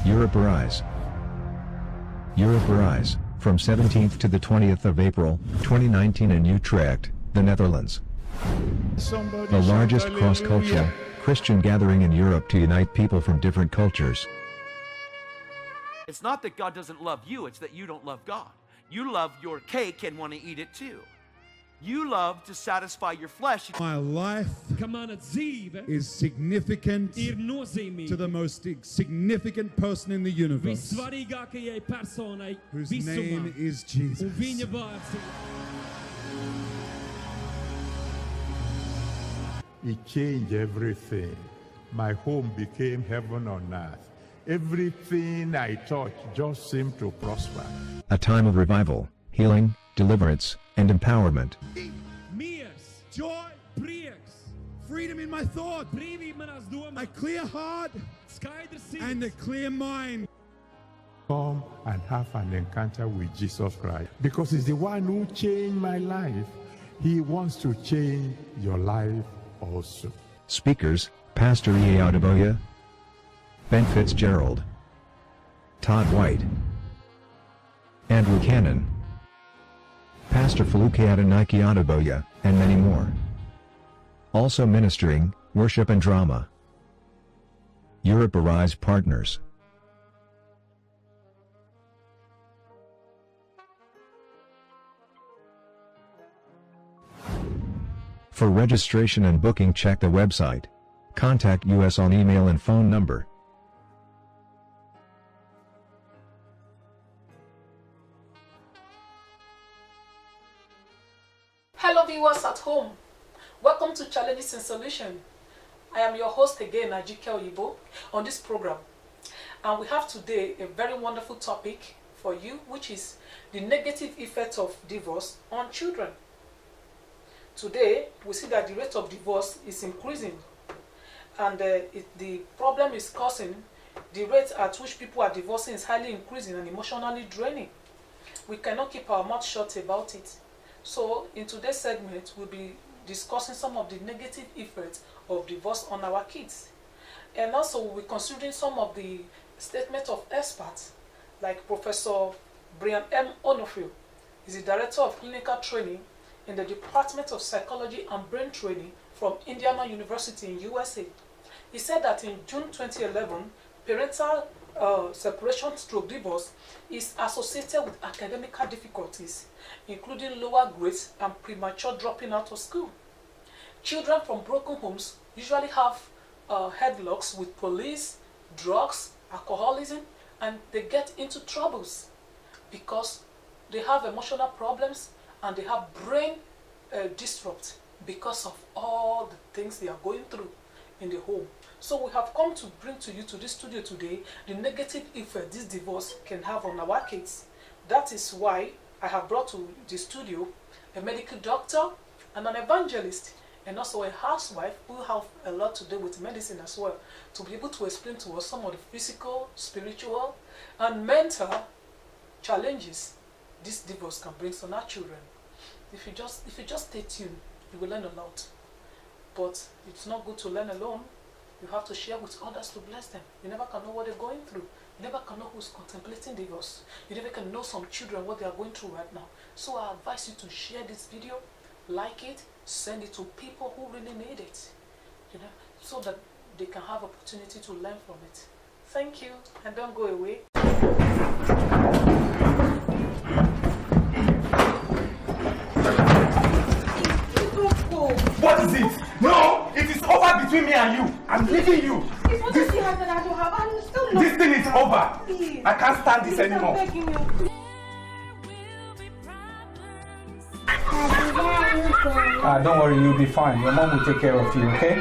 Europe Arise. Europe Arise, from 17th to the 20th of April, 2019 in Utrecht, the Netherlands. The largest cross-cultural, Christian gathering in Europe to unite people from different cultures. It's not that God doesn't love you, it's that you don't love God. You love your cake and want to eat it too. You love to satisfy your flesh. My life is significant to the most significant person in the universe, whose name is Jesus. He changed everything. My home became heaven on earth. Everything I touched just seemed to prosper. A time of revival, healing, deliverance, and empowerment. Joy, freedom in my thought, a clear heart, and a clear mind. Come and have an encounter with Jesus Christ, because he's the one who changed my life. He wants to change your life also. Speakers, Pastor E. Adeboye, Ben Fitzgerald, Todd White, Andrew Cannon, Pastor Feluke Adenike Adeboye, and many more. Also ministering, worship and drama. Europe Arise partners. For registration and booking, check the website. Contact us on email and phone number. Hello viewers at home, welcome to Challenges and Solutions. I am your host again, AJIKE Oyinbo, on this program. And we have today a very wonderful topic for you, which is the negative effect of divorce on children. Today, we see that the rate of divorce is increasing, and the problem is causing the rate at which people are divorcing is highly increasing and emotionally draining. We cannot keep our mouth shut about it. So in today's segment, we'll be discussing some of the negative effects of divorce on our kids. And also we'll be considering some of the statements of experts, like Professor Brian M. Onofrio. He's the Director of Clinical Training in the Department of Psychology and Brain Training from Indiana University in USA. He said that in June 2011, parental separation/divorce is associated with academic difficulties, including lower grades and premature dropping out of school. Children from broken homes usually have headlocks with police, drugs, alcoholism, and they get into troubles because they have emotional problems and they have brain disrupt because of all the things they are going through in the home. So we have come to bring to you to this studio today the negative effect this divorce can have on our kids. That is why I have brought to the studio a medical doctor and an evangelist, and also a housewife who have a lot to do with medicine as well, to be able to explain to us some of the physical, spiritual, and mental challenges this divorce can bring on our children. If you just stay tuned, you will learn a lot. But it's not good to learn alone. You have to share with others to bless them. You never can know what they're going through. You never can know who's contemplating divorce. You never can know some children what they are going through right now. So I advise you to share this video, like it, send it to people who really need it, so that they can have opportunity to learn from it. Thank you, and don't go away. What is it? No, it is over between me and you. I'm leaving you. This thing is over. Please. I can't stand this anymore. Don't worry, you'll be fine. Your mom will take care of you, okay?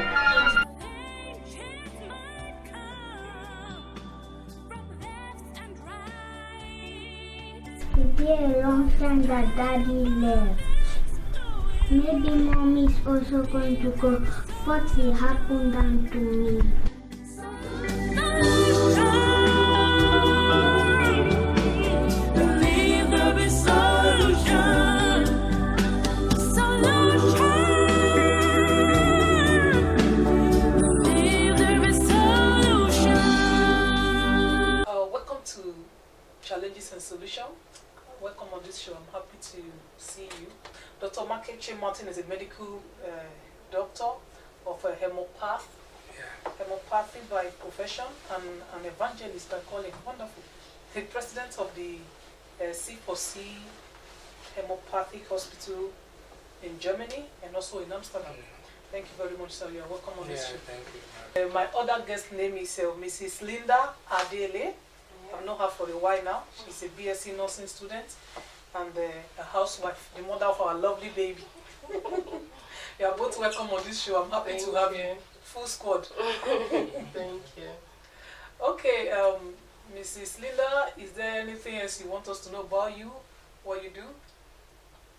It's been a long time that Daddy left. Maybe Mom is also going to go. What will happen down to me? to Challenges and Solutions. Welcome on this show. I'm happy to see you. Dr. Makeche Martin is a medical doctor of a hemopathy by profession and an evangelist by calling. Wonderful. The president of the C4C Hemopathic Hospital in Germany and also in Amsterdam. Thank you very much, sir. You are welcome on this show. Thank you. My other guest name is Mrs. Linda Adele. I've known her for a while now. She's a BSc nursing student and a housewife, the mother of our lovely baby. You are both welcome on this show. I'm happy to have you. Full squad. Thank you. Okay, Mrs. Linda, is there anything else you want us to know about you, what you do?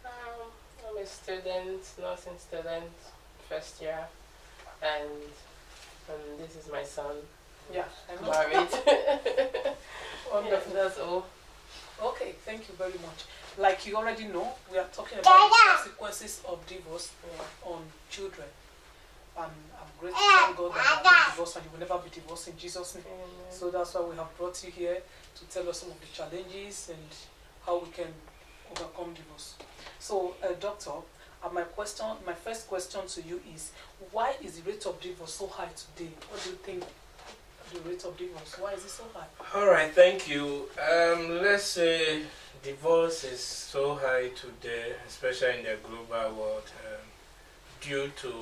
I'm a student, nursing student, first year, and this is my son. Yeah, I'm married. Wonderful. Yeah, that's all. Okay, thank you very much. Like you already know, we are talking about the consequences of divorce on children. And I'm grateful to God that you are not divorced and you will never be divorced in Jesus' name. So that's why we have brought you here to tell us some of the challenges and how we can overcome divorce. So, doctor, my first question to you is, why is the rate of divorce so high today? What do you think the rate of divorce? Why is it so high? All right, thank you. Let's say divorce is so high today, especially in the global world, due to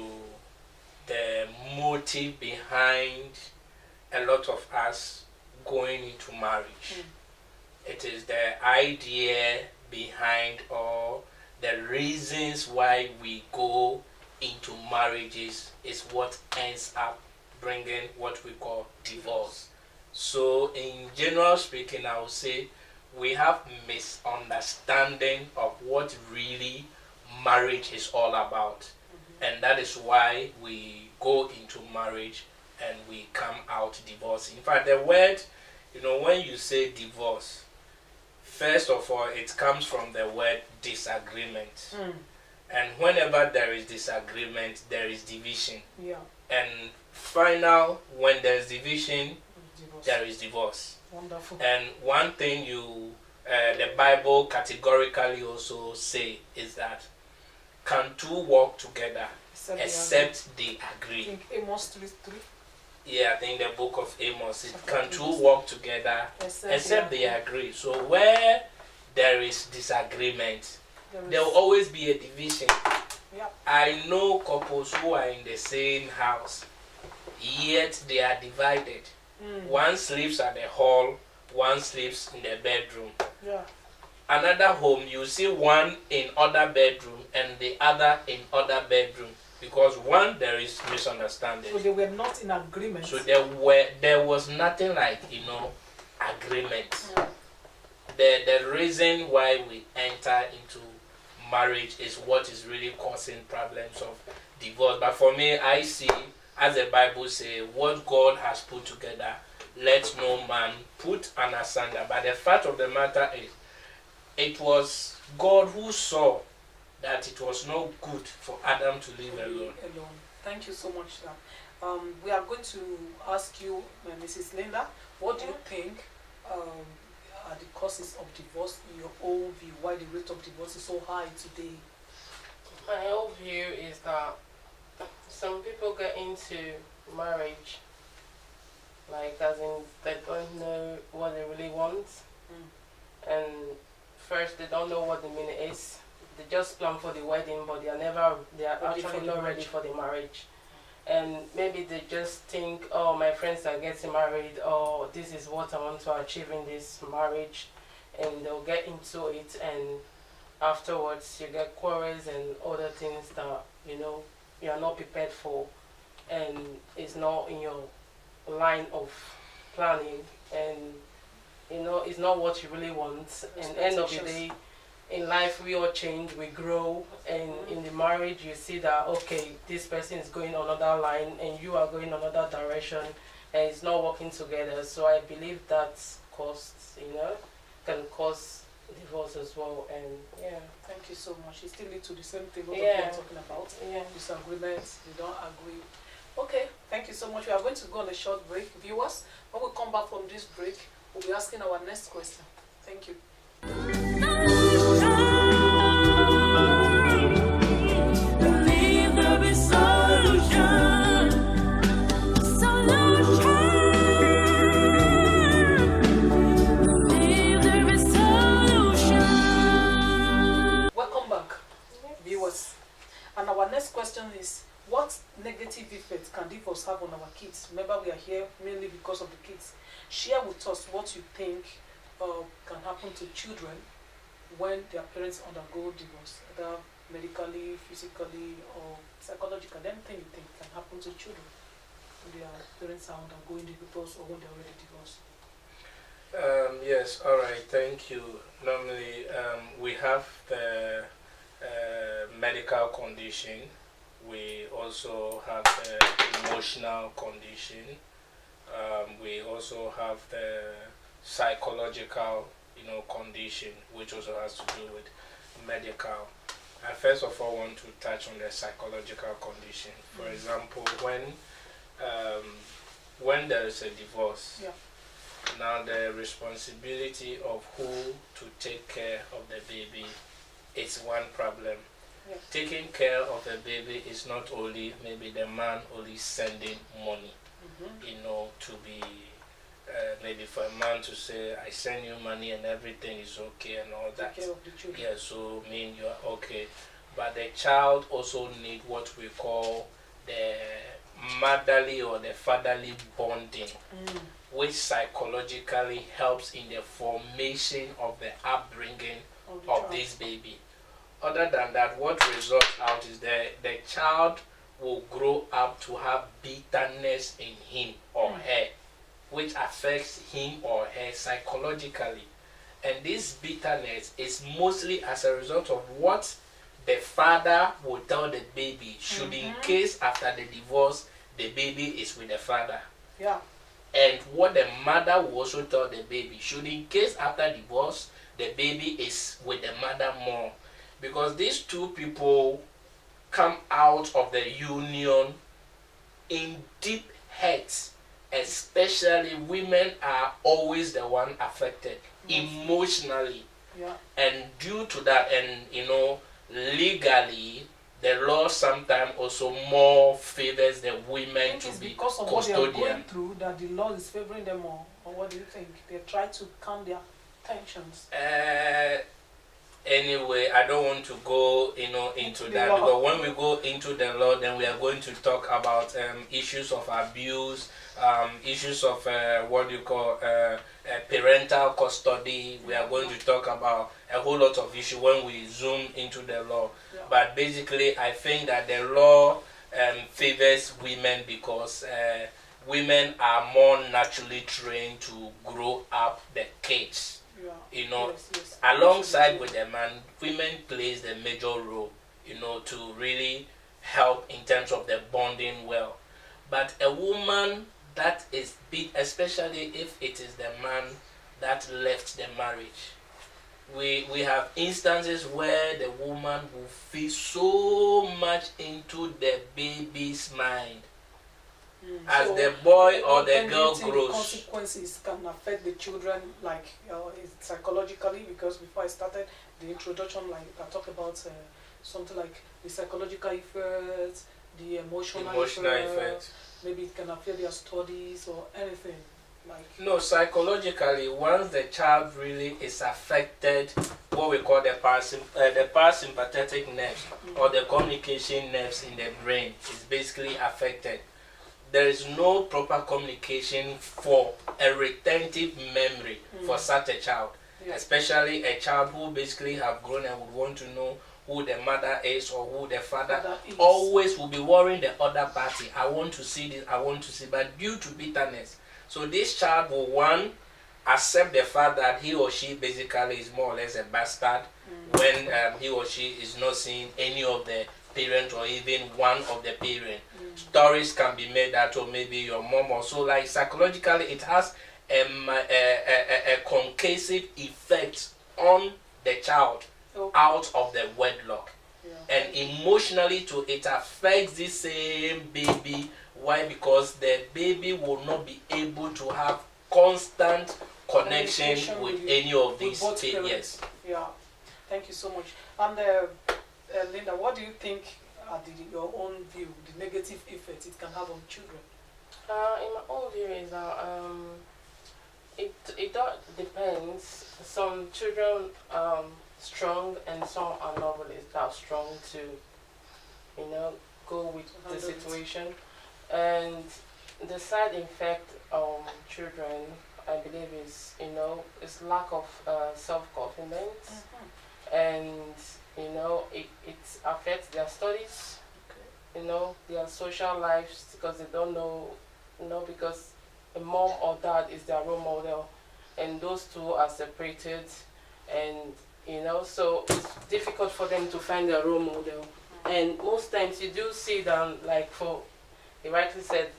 the motive behind a lot of us going into marriage. It is the idea behind all the reasons why we go into marriages is what ends up bringing what we call divorce. So in general speaking, I would say we have misunderstanding of what really marriage is all about. And that is why we go into marriage and we come out divorced. In fact, the word, when you say divorce, first of all, it comes from the word disagreement. And whenever there is disagreement, there is division. Yeah. And when there's division, there is divorce. Wonderful. And one thing the Bible categorically also say is that can two walk together except they agree? I think Amos 3:3. Yeah, I think the book of Amos. Can two walk together except they agree? So where there is disagreement, there will always be a division. Yep. I know couples who are in the same house, yet they are divided. One sleeps at the hall, one sleeps in the bedroom. Yeah. Another home, you see one in other bedroom and the other in other bedroom. Because one, there is misunderstanding. So they were not in agreement. So there was nothing like, agreement. The reason why we enter into marriage is what is really causing problems of divorce. But for me, I see, as the Bible says, what God has put together, let no man put asunder. But the fact of the matter is, it was God who saw that it was not good for Adam to live alone. Thank you so much, sir. We are going to ask you, Mrs. Linda, what do you think are the causes of divorce in your own view? Why the rate of divorce is so high today? My own view is that some people get into marriage as in they don't know what they really want, and first they don't know what the meaning is. They just plan for the wedding, but they are actually not ready for the marriage. And maybe they just think, oh, my friends are getting married, or this is what I want to achieve in this marriage, and they'll get into it, and afterwards you get quarrels and other things that you are not prepared for, and it's not in your line of planning, and it's not what you really want. And end of the day, in life we all change, we grow, and in the marriage you see that, okay, this person is going another line and you are going another direction, and it's not working together. So I believe that can cause divorce as well. And yeah, thank you so much. It still leads to the same thing what we are talking about. Disagreements, they don't agree. Okay, thank you so much. We are going to go on a short break. Viewers, when we come back from this break, We'll be asking our next question. Thank you. Welcome back, viewers. And our next question is, what negative effect can divorce have on our kids? Remember, we are here mainly because of the kids. Share with us what you think can happen to children when their parents undergo divorce, either medically, physically, or psychologically. Anything you think can happen to children when their parents are undergoing the divorce or when they're already divorced. Yes, all right, thank you. Normally, we have the medical condition. We also have the emotional condition. We also have the psychological, condition, which also has to do with medical. I first of all want to touch on the psychological condition. For example, when there is a divorce, now the responsibility of who to take care of the baby is one problem. Taking care of the baby is not only maybe the man only sending money, to be maybe for a man to say, I send you money and everything is okay and all that. Take care of the children. Yeah, so mean you're okay. But the child also need what we call the motherly or the fatherly bonding, which psychologically helps in the formation of the upbringing of this baby. Other than that, what results out is that the child will grow up to have bitterness in him or her, which affects him or her psychologically. And this bitterness is mostly as a result of what the father will tell the baby, should in case after the divorce, the baby is with the father. Yeah. And what the mother will also tell the baby, should in case after divorce, the baby is with the mother more. Because these two people come out of the union in deep hurts. Especially women are always the one affected emotionally. Yeah. And due to that, and legally, the law sometimes also more favors the women to be because of custodian. what they are going through that the law is favoring them more, or what do you think? They try to calm their tensions. Anyway, I don't want to go into that, because when we go into the law, then we are going to talk about issues of abuse, issues of what you call parental custody. We are going to talk about a whole lot of issues when we zoom into the law. But basically, I think that the law favors women because women are more naturally trained to grow up the kids. Yes. Alongside with the man, women plays the major role, to really help in terms of the bonding well. But a woman that is big, especially if it is the man that left the marriage, we have instances where the woman will feel so much into the baby's mind. As so the boy or the girl grows, the consequences can affect the children, like psychologically. Because before I started the introduction, like I talked about something like the psychological effects, the emotional effects. Maybe it can affect their studies or anything. No, psychologically, once the child really is affected, what we call the parasympathetic nerves or the communication nerves in the brain is basically affected. There is no proper communication for a retentive memory for such a child, especially a child who basically have grown and would want to know who the mother is or who the father is. Always will be worrying the other party. I want to see this, I want to see, but due to bitterness. So this child will, one, accept the fact that he or she basically is more or less a bastard when he or she is not seeing any of the parent or even one of the parent. Stories can be made that, or maybe your mom or so. Like psychologically, it has a conclusive effect on the child out of the wedlock. And emotionally too, it affects the same baby. Why? Because the baby will not be able to have constant connection with any of these both things. parents. Yes. Yeah. Thank you so much. And Linda, what do you think are your own view, the negative effects it can have on children? In my own view is that it depends. Some children are strong and some are not really that strong to, go with the situation. And the side effect on children, I believe, is is lack of self-confidence, and it affects their studies, their social lives, because they don't know, because a mom or dad is their role model, and those two are separated, and so it's difficult for them to find their role model. And most times you do see them, like you rightly said,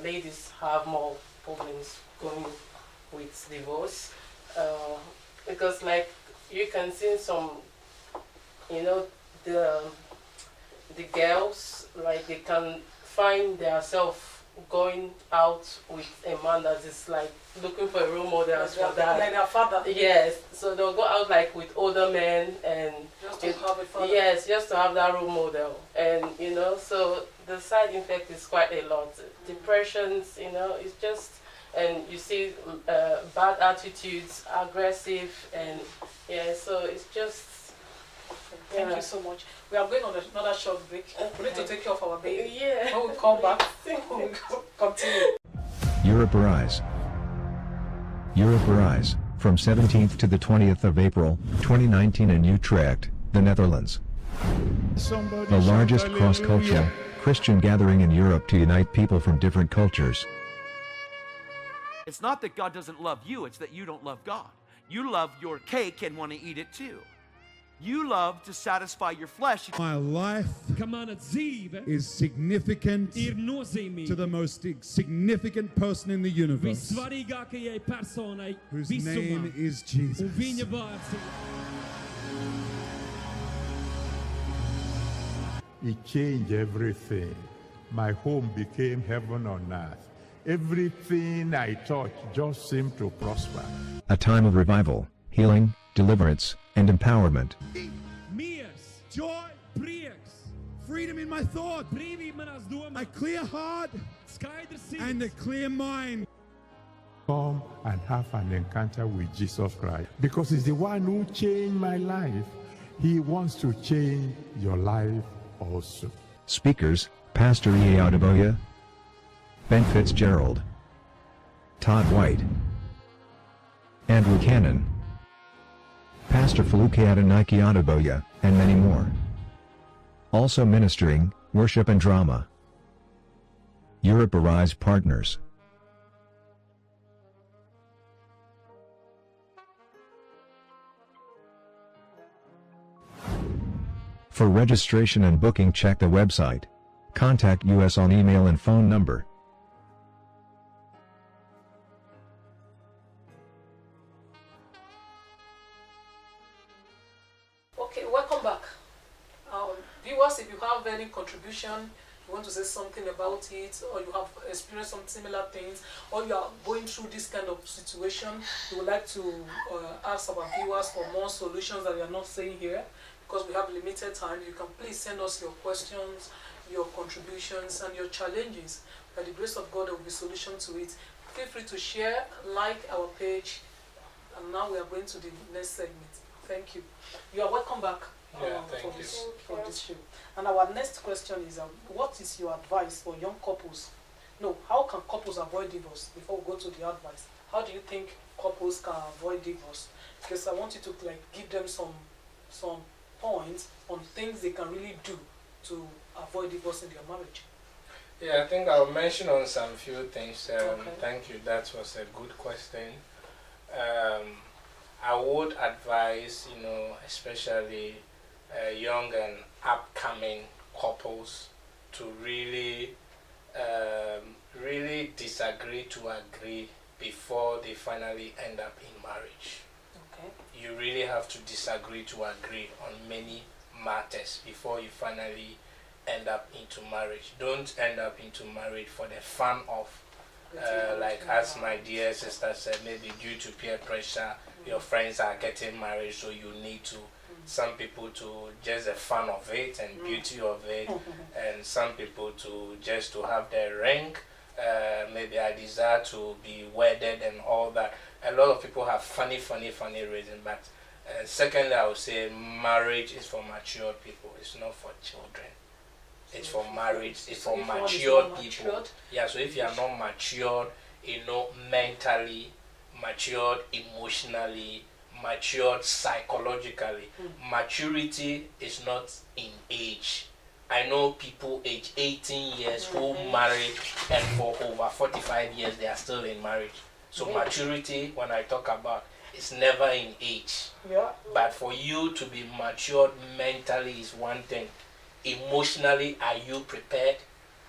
ladies have more problems going with divorce, because like you can see some, the girls, like they can find themselves going out with a man that is like looking for a role model as for that. Like their father. Yes, so they'll go out like with older men and Just to have a father. yes, just to have that role model, and so the side effect is quite a lot. Depressions, it's just, and you see bad attitudes, aggressive, and so it's just. Thank you so much. We are going on another short break. We need to take care of our baby. Yeah. When we come back, we continue. Europe Arise. Europe Arise, from 17th to the 20th of April, 2019 in Utrecht, the Netherlands. The largest cross-cultural Christian gathering in Europe to unite people from different cultures. It's not that God doesn't love you, it's that you don't love God. You love your cake and want to eat it too. You love to satisfy your flesh. My life is significant to the most significant person in the universe, whose name is Jesus. It changed everything. My home became heaven on earth. Everything I touched just seemed to prosper. A time of revival, healing, deliverance, and empowerment. Joy, freedom in my thought, a clear heart, and a clear mind. Come and have an encounter with Jesus Christ, because he's the one who changed my life. He wants to change your life also. Speakers, Pastor E. Adeboye, Ben Fitzgerald, Todd White, Andrew Cannon, Pastor Feluke Adenike Adeboye, and many more. Also ministering, worship and drama. Europe Arise Partners. For registration and booking, check the website. Contact us on email and phone number. Okay, welcome back. Viewers, if you have any contribution, you want to say something about it, or you have experienced some similar things, or you are going through this kind of situation, you would like to ask our viewers for more solutions that we are not saying here, because we have limited time, you can please send us your questions, your contributions, and your challenges. By the grace of God, there will be a solution to it. Feel free to share, like our page, and now we are going to the next segment. Thank you. You are welcome back for this show. And our next question is, what is your advice for young couples? No, how can couples avoid divorce? Before we go to the advice, how do you think couples can avoid divorce? Because I want you to give them some points on things they can really do to avoid divorce in their marriage. Yeah, I think I'll mention on some few things. Thank you. That was a good question. I would advise, especially young and upcoming couples to really disagree to agree before they finally end up in marriage. Okay. You really have to disagree to agree on many matters before you finally end up into marriage. Don't end up into marriage for the fun of Like as my dear sister said, maybe due to peer pressure, your friends are getting married, so you need to. Some people to just the fun of it and beauty of it, and some people to just to have their ring. Maybe I desire to be wedded and all that. A lot of people have funny reasons, but secondly, I would say marriage is for mature people. It's not for children. It's for marriage. It's for mature people. Yeah. So if you are not matured, mentally, matured emotionally, matured psychologically, maturity is not in age. I know people age 18 years who married, and for over 45 years they are still in marriage. So maturity, when I talk about, it's never in age. Yeah. But for you to be matured mentally is one thing. Emotionally, are you prepared?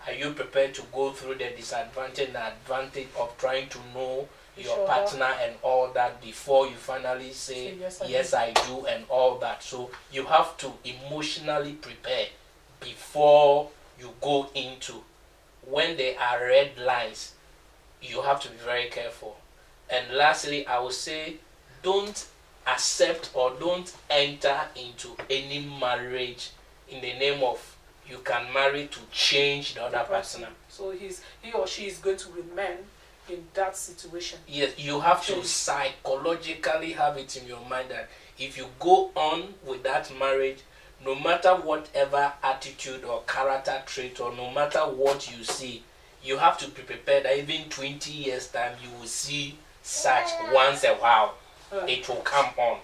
Are you prepared to go through the disadvantage and advantage of trying to know your partner and all that before you finally say yes I do and all that? So you have to emotionally prepare before you go into. When there are red lines, you have to be very careful. And lastly, I would say, don't accept or don't enter into any marriage in the name of you can marry to change the other person. So he or she is going to remain in that situation. Yes, you have to psychologically have it in your mind that if you go on with that marriage, no matter whatever attitude or character trait or no matter what you see, you have to be prepared that even 20 years time you will see such once a while. It will come on.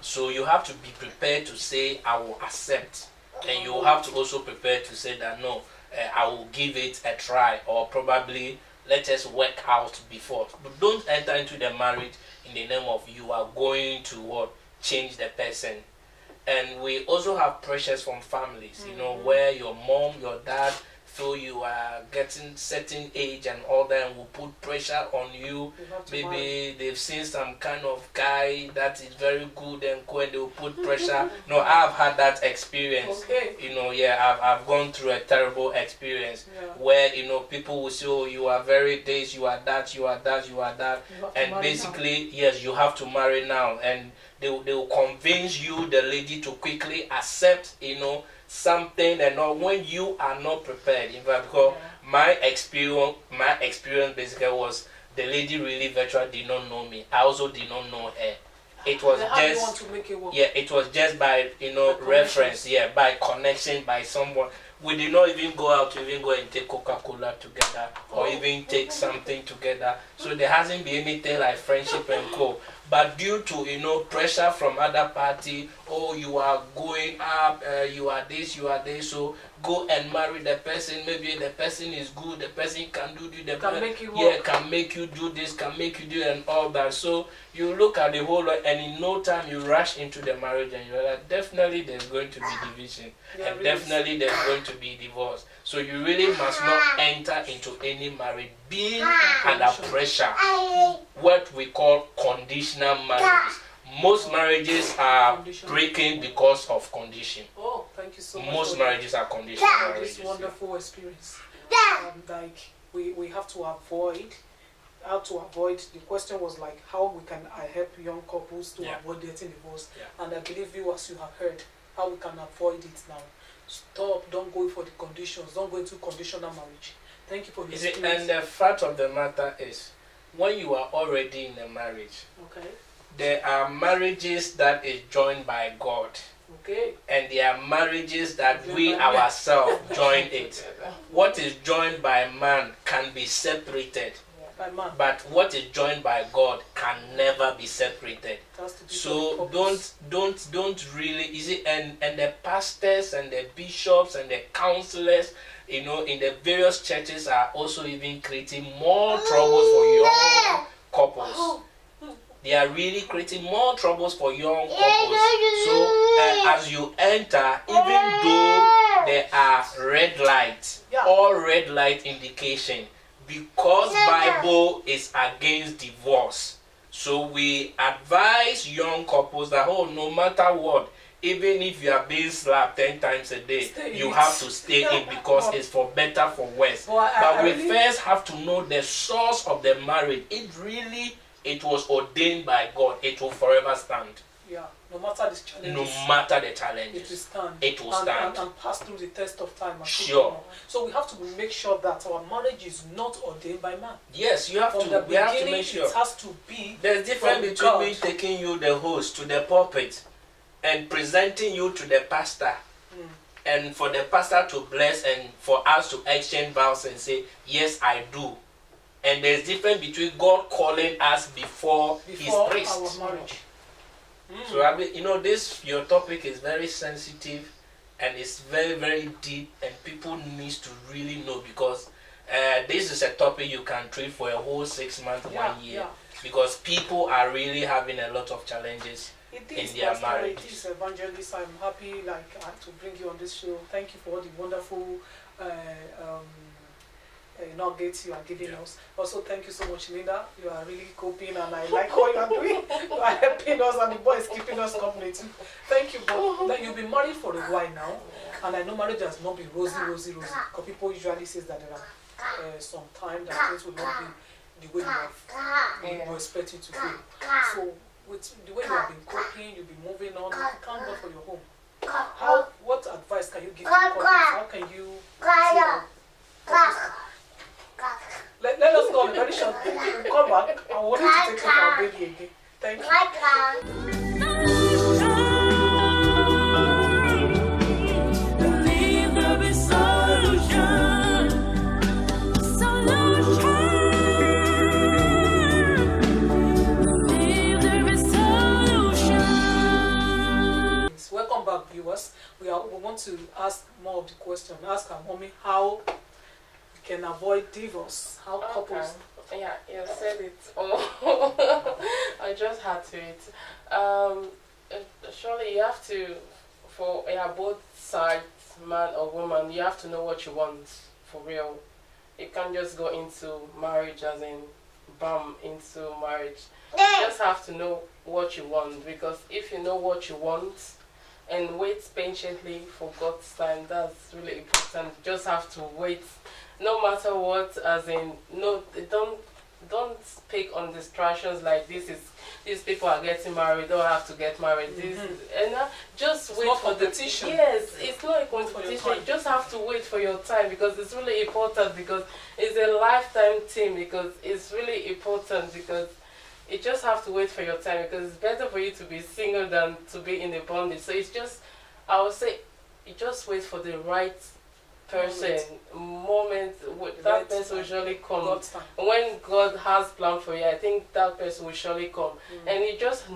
So you have to be prepared to say I will accept, and you have to also prepare to say that no, I will give it a try, or probably let us work out before. But don't enter into the marriage in the name of you are going to change the person. And we also have pressures from families, where your mom, your dad feel you are getting certain age and all that, and will put pressure on you. Maybe they've seen some kind of guy that is very good and cool, and they will put pressure. No, I've had that experience. I've gone through a terrible experience where people will say, oh, you are very this, you are that, you are that, you are that, and basically yes, you have to marry now, and they will convince you, the lady, to quickly accept something, and all when you are not prepared. In fact, because my experience basically was the lady really virtually did not know me. I also did not know her. It was it was just by reference, by connection, by someone. We did not even go out to even go and take Coca-Cola together or even take something together. So there hasn't been anything like friendship and co. But due to pressure from other party, oh, you are going up, you are this, so go and marry the person. Maybe the person is good, the person can do this, can make you do this, can make you do and all that. So you look at the whole lot, and in no time you rush into the marriage, and you're like, definitely there's going to be division, and definitely there's going to be divorce. So you really must not enter into any marriage being under pressure, what we call conditional marriages. Most marriages are breaking because of condition. Oh, thank you so much. Most marriages are conditional marriages. This wonderful experience. Like we have to avoid. How to avoid? The question was like, how we can help young couples to avoid getting divorced. And I believe you, as you have heard, how we can avoid it now. Stop. Don't go for the conditions. Don't go into conditional marriage. Thank you for this. And the fact of the matter is, when you are already in a marriage, there are marriages that is joined by God. And there are marriages that we ourselves join it. What is joined by man can be separated. But what is joined by God can never be separated. So don't really and the pastors and the bishops and the counselors, in the various churches are also even creating more troubles for young couples. They are really creating more troubles for young couples. So as you enter, even though there are red lights, all red light indication, because Bible is against divorce. So we advise young couples that, oh, no matter what, even if you are being slapped 10 times a day, you have to stay in because it's for better, for worse. But we first have to know the source of the marriage. It was ordained by God. It will forever stand. Yeah, no matter the challenges. No matter the challenges. It will stand. It will stand. And pass through the test of time. Sure. So we have to make sure that our marriage is not ordained by man. Yes, you have to. We have to make sure. It has to be. There's difference between me taking you, the host, to the pulpit and presenting you to the pastor. And for the pastor to bless and for us to exchange vows and say, yes, I do. And there's difference between God calling us before his priest. Our marriage. So I mean, your topic is very sensitive and it's very, very deep, and people need to really know, because this is a topic you can treat for a whole 6 months, 1 year, because people are really having a lot of challenges in their marriage. It is, Evangelist. I'm happy to bring you on this show. Thank you for all the wonderful nuggets you are giving us. Also, thank you so much, Linda. You are really coping, and I like what you are doing. You are helping us, and the boy is keeping us company too. Thank you. But you've been married for a while now, and I know marriage has not been rosy. Because people usually say that there are some time that things will not be the way you expect it to be. So, with the way you have been coping, you've been moving on, thank God for your home. What advice can you give to couples? How can you let us go on a very short break. We'll come back. I want you to take care of our baby again. Thank you. Welcome back, viewers. We want to ask more of the question. Ask our mommy how can avoid divorce, how couples. Yeah, you said it all. I just had to it. Surely you have to, for both sides, man or woman, you have to know what you want for real. You can't just go into marriage as in bam into marriage. You just have to know what you want, because if you know what you want and wait patiently for God's time, that's really important. You just have to wait. No matter what, as in, no, don't pick on distractions like these people are getting married, don't have to get married. Just wait for the competition. Yes, it's not a competition. You just have to wait for your time, because it's really important, because it's a lifetime thing, because it's really important, because you just have to wait for your time, because it's better for you to be single than to be in a bondage. So it's just, I would say, you just wait for the right person, moment that person will surely come. When God has planned for you, I think that person will surely come. And you just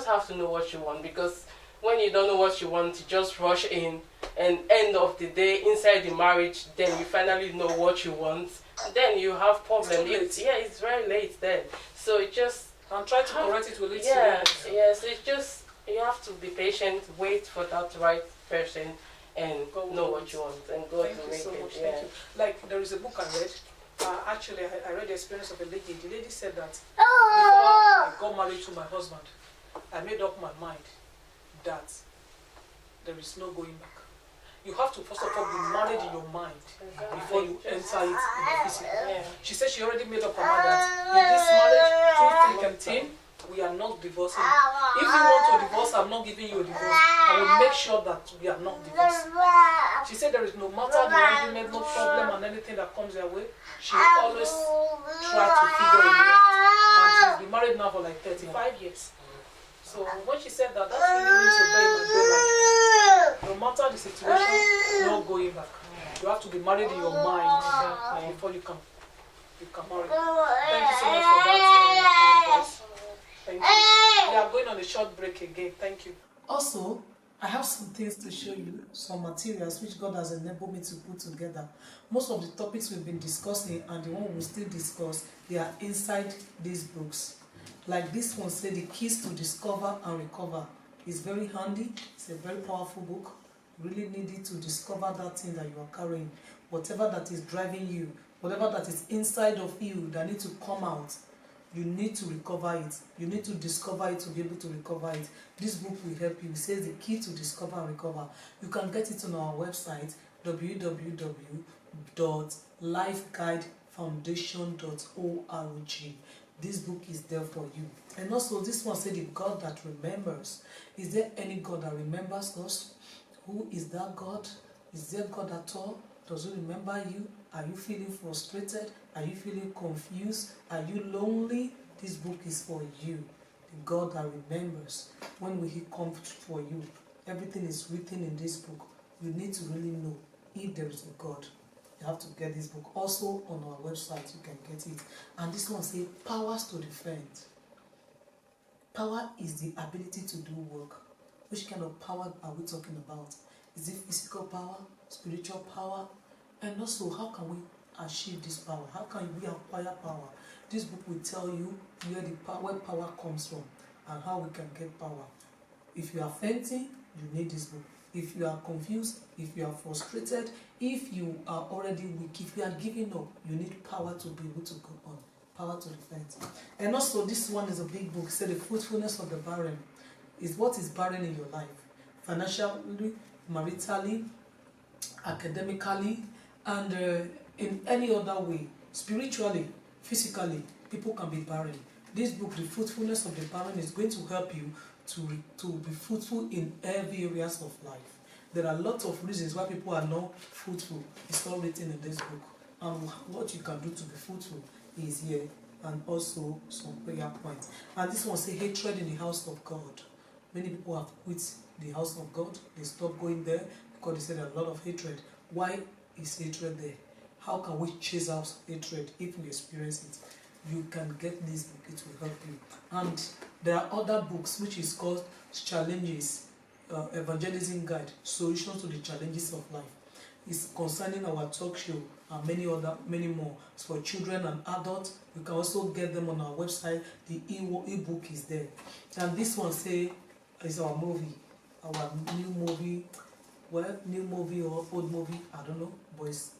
have to know what you want, because when you don't know what you want, you just rush in, and end of the day, inside the marriage, then you finally know what you want, then you have problems. It's very late then. So it just and try to correct it with it. Yes, it's just, you have to be patient, wait for that right person, and know what you want, and God will make it. Thank you. Like, there is a book I read. Actually, I read the experience of a lady. The lady said that before I got married to my husband, I made up my mind that there is no going back. You have to first of all be married in your mind before you enter it in the physical. She said she already made up her mind that in this marriage, through thick and thin, we are not divorcing. If you want to divorce, I'm not giving you a divorce. I will make sure that we are not divorced. She said there is no matter the argument, no problem, and anything that comes their way, she always try to figure it out. And she's been married now for like 35 years. So when she said that, that really means a very good life. No matter the situation, no going back. You have to be married in your mind before you can marry. Thank you so much for that advice. Thank you. We are going on a short break again. Thank you. Also, I have some things to show you, some materials which God has enabled me to put together. Most of the topics we've been discussing and the one we'll still discuss, they are inside these books. Like this one said, The Keys to Discover and Recover. It's very handy. It's a very powerful book. You really need it to discover that thing that you are carrying. Whatever that is driving you, whatever that is inside of you that needs to come out, You need to recover it. You need to discover it to be able to recover it. This book will help you. It says the key to discover and recover. You can get it on our website, www.lifeguidefoundation.org. This book is there for you. And also this one said the God that remembers. Is there any God that remembers us? Who is that God? Is there God at all? Does he remember you? Are you feeling frustrated? Are you feeling confused? Are you lonely? This book is for you. The God that remembers. When will he come for you? Everything is written in this book. You need to really know if there is a God. You have to get this book. Also on our website you can get it. And this one says powers to defend. Power is the ability to do work. Which kind of power are we talking about? Is it physical power, spiritual power? And also, how can we achieve this power? How can we acquire power? This book will tell you where power comes from and how we can get power. If you are fainting, you need this book. If you are confused, if you are frustrated, if you are already weak, if you are giving up, you need power to be able to go on. Power to defend. And also, this one is a big book. It says the fruitfulness of the barren is what is barren in your life. Financially, maritally, academically, and in any other way. Spiritually, physically, people can be barren. This book, The Fruitfulness of the Barren, is going to help you to be fruitful in every areas of life. There are lots of reasons why people are not fruitful. It's all written in this book. And what you can do to be fruitful is here, and also some prayer points. And this one says hatred in the house of God. Many people have quit the house of God. They stopped going there because they said there are a lot of hatred. Why is hatred there? How can we chase out hatred if we experience it? You can get this book, it will help you. And there are other books which is called Challenges, Evangelism Guide, Solutions to the Challenges of Life. It's concerning our talk show and many more. It's for children and adults. You can also get them on our website. The e-book is there. And this one say is our movie, our new movie. Well, new movie or old movie, I don't know, but it's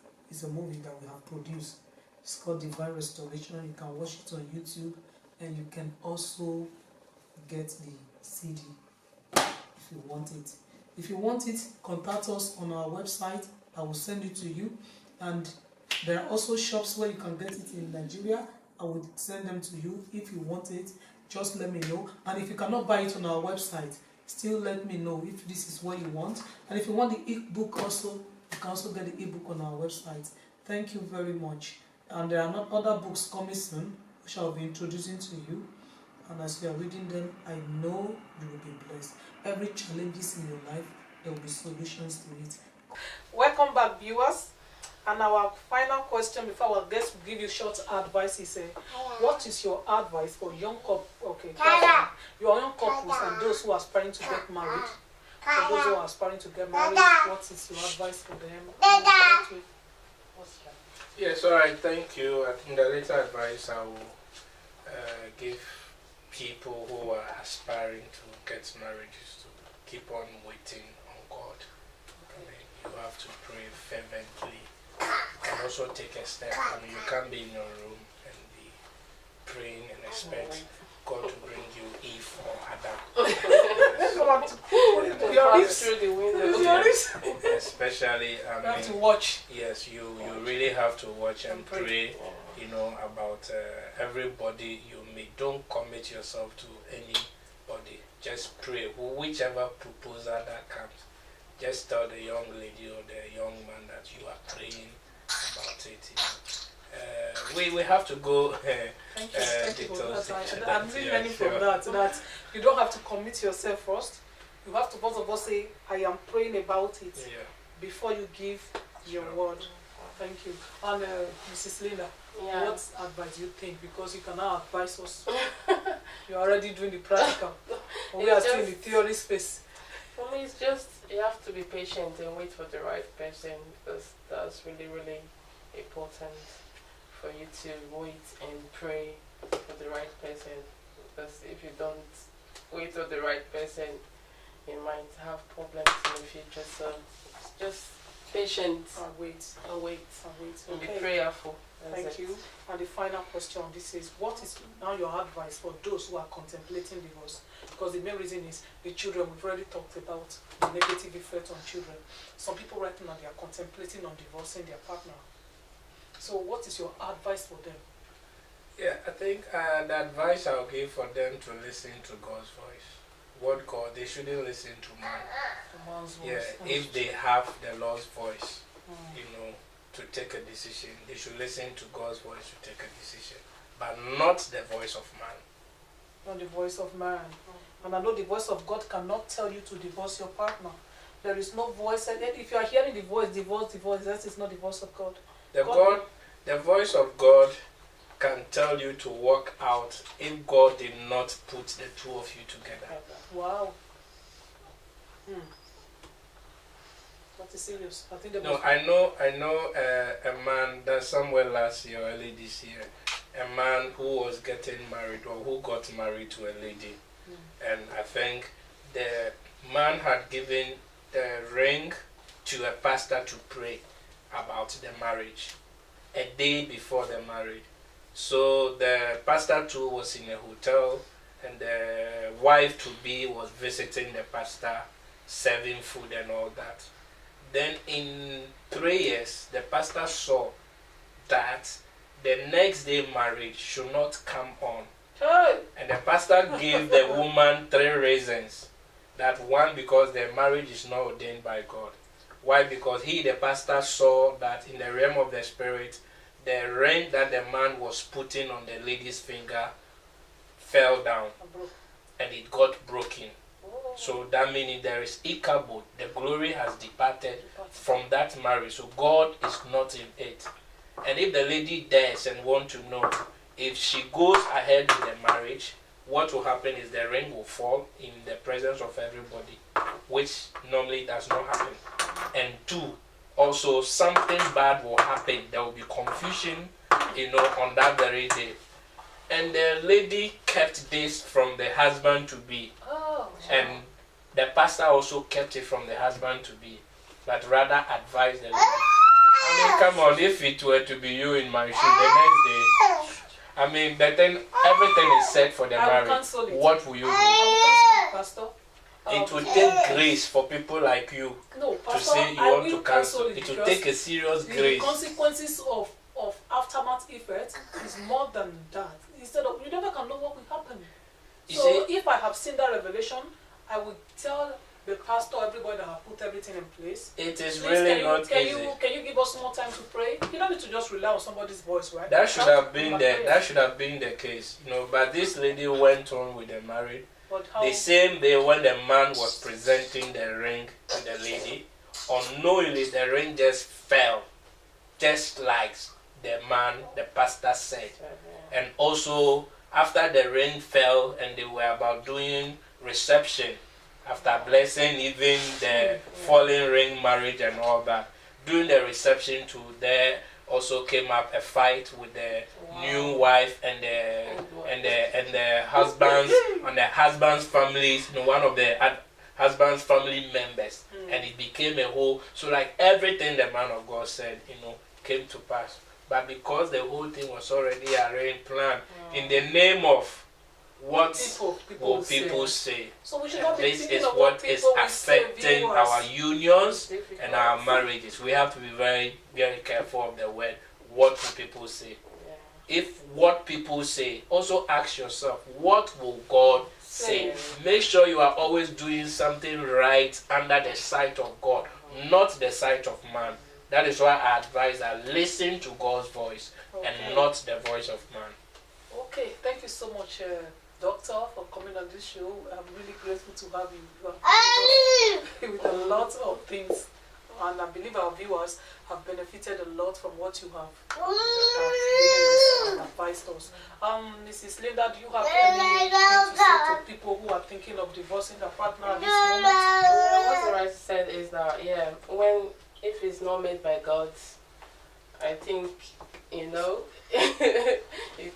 a movie that we have produced. It's called Divine Restoration. You can watch it on YouTube, and you can also get the CD if you want it. If you want it, contact us on our website. I will send it to you. And there are also shops where you can get it in Nigeria. I will send them to you. If you want it, just let me know. And if you cannot buy it on our website, still let me know if this is what you want. And if you want the e-book also, you can also get the e-book on our website. Thank you very much. And there are not other books coming soon, which I will be introducing to you. And as you are reading them, I know you will be blessed. Every challenges in your life, there will be solutions to it. Welcome back, viewers. And our final question before our guest will give you short advice is, what is your advice for young couples, your young couples and those who are aspiring to get married? For those who are aspiring to get married, what is your advice for them? Yes, all right, thank you. I think the later advice I will give people who are aspiring to get married is to keep on waiting on God. I mean, you have to pray fervently. And also take a step. I mean, you can't be in your room and be praying and expect God to bring you Eve or Adam. Especially, I mean, you have to watch. Yes, you really have to watch and pray. You know, about everybody you meet. Don't commit yourself to anybody. Just pray. Whichever proposal that comes. Just tell the young lady or the young man that you are praying about it. You know. We have to go. Thank you for that. I'm really learning from that you don't have to commit yourself first. You have to first of all say, I am praying about it before you give your word. Thank you. And Mrs. Linda, what advice do you think? Because you can now advise us. You're already doing the practical. We are still in the theory space. For me, it's just you have to be patient and wait for the right person, because that's really, really important for you to wait and pray for the right person. Because if you don't wait for the right person, you might have problems in the future. So just patient. I'll wait. And be prayerful. Thank you. And the final question on this is, what is now your advice for those who are contemplating divorce? Because the main reason is the children. We've already talked about the negative effect on children. Some people right now, they are contemplating on divorcing their partner. So what is your advice for them? Yeah, I think the advice I'll give for them to listen to God's voice. What God, they shouldn't listen to man. To man's voice. Yeah, if they have the Lord's voice, you know, to take a decision, they should listen to God's voice to take a decision, but not the voice of man. Not the voice of man. And I know the voice of God cannot tell you to divorce your partner. There is no voice. And if you are hearing the voice, divorce, that is not the voice of God. The voice of God can tell you to walk out if God did not put the two of you together. Wow. That is serious. I think I know a man that somewhere last year or early this year, a man who was getting married or who got married to a lady. And I think the man had given the ring to a pastor to pray about the marriage a day before the marriage. So the pastor too was in a hotel, and the wife to be was visiting the pastor, serving food and all that. Then in prayers, the pastor saw that the next day marriage should not come on. And the pastor gave the woman 3 reasons. That one, because the marriage is not ordained by God. Why? Because the pastor saw that in the realm of the spirit, the ring that the man was putting on the lady's finger fell down and it got broken. So that meaning there is ikabod, the glory has departed from that marriage. So God is not in it. And if the lady dares and want to know, if she goes ahead with the marriage, what will happen is the ring will fall in the presence of everybody, which normally does not happen. And 2, also something bad will happen. There will be confusion, on that very day. And the lady kept this from the husband to be. And the pastor also kept it from the husband to be, but rather advised the lady. I mean, come on, if it were to be you in my shoe the next day, I mean, then everything is set for the marriage. What will you do? Pastor. It will take grace for people like you to say you want to cancel. It will take a serious grace. The consequences of aftermath effect is more than that. Instead of, you never can know what will happen. So if I have seen that revelation, I would tell the pastor, everybody that have put everything in place. It is really not easy. Can you give us more time to pray? You don't need to just rely on somebody's voice, right? That should have been the case, But this lady went on with the marriage. The same day when the man was presenting the ring to the lady, unknowingly the ring just fell, just like the pastor said. And also after the ring fell and they were about doing reception, after blessing even the fallen ring marriage and all that, during the reception too, there also came up a fight with the new wife and the husband's and the husband's families, one of the husband's family members, and it became a whole. So like everything the man of God said, came to pass. But because the whole thing was already arranged, planned, in the name of what people say. So we should not be this is what is affecting our unions and our marriages. We have to be very, very careful of the word, what will people say. If what people say, also ask yourself, what will God say? Make sure you are always doing something right under the sight of God, not the sight of man. That is why I advise that listen to God's voice and not the voice of man. Okay, thank you so much, Doctor, for coming on this show. I'm really grateful to have you. You have with a lot of things, and I believe our viewers have benefited a lot from what you have given us and advised us. Mrs. Linda, do you have anything to say to people who are thinking of divorcing their partner at this moment? What I said is that, if it's not made by God, I think, you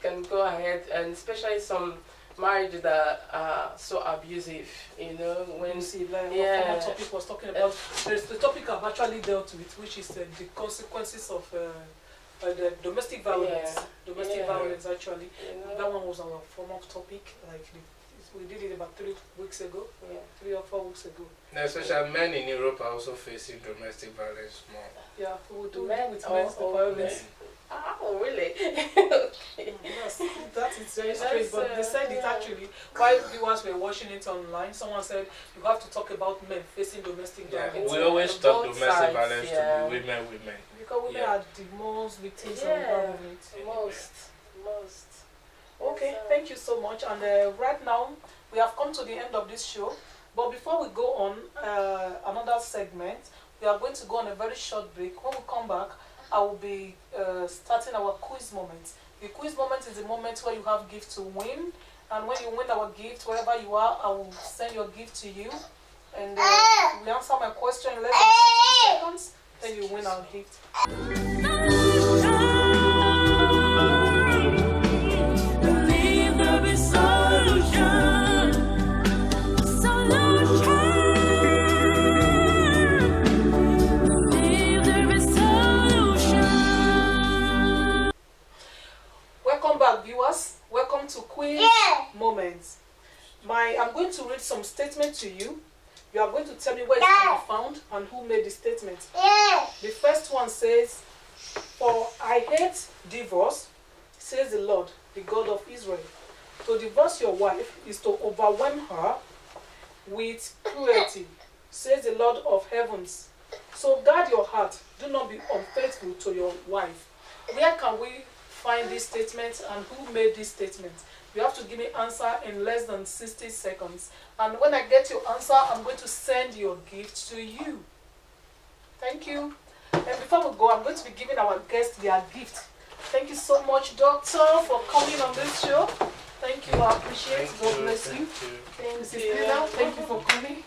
can go ahead, and especially some marriages that are so abusive, when you see, what topic was talking about. There's the topic I've actually dealt with, which is the consequences of the domestic violence. Yeah. Domestic violence, actually. You know? That one was our former topic. Like we did it about 3 weeks ago. Yeah. 3 or 4 weeks ago. Especially men in Europe are also facing domestic violence more. Yeah, we will do Men with or men's violence. Men. Oh, really? Yes, that is very strange, but they said it actually. While viewers were watching it online, someone said you have to talk about men facing domestic Yeah, violence. we always talk Both domestic sides, violence yeah. to be women. Because women Yeah. are the most victims of Yeah, environment. most. Okay, thank you so much. And right now, we have come to the end of this show. But before we go on another segment, we are going to go on a very short break. When we come back, I will be starting our quiz moment. The quiz moment is the moment where you have gift to win. And when you win our gift, wherever you are, I will send your gift to you. And we answer my question in less than 60 seconds, then you win our gift. Welcome back, viewers. Welcome to Quiz Moments. I'm going to read some statements to you. You are going to tell me where it can be found and who made the statement. The first one says, "For I hate divorce, says the Lord, the God of Israel. To divorce your wife is to overwhelm her with cruelty, says the Lord of heavens. So guard your heart. Do not be unfaithful to your wife." Where can we find this statement and who made this statement? You have to give me answer in less than 60 seconds. And when I get your answer, I'm going to send your gift to you. Thank you. And before we go, I'm going to be giving our guests their gift. Thank you so much, Doctor, for coming on this show. Thank you. I appreciate it. God bless you. Thank you. Mrs. Lina, thank you for coming.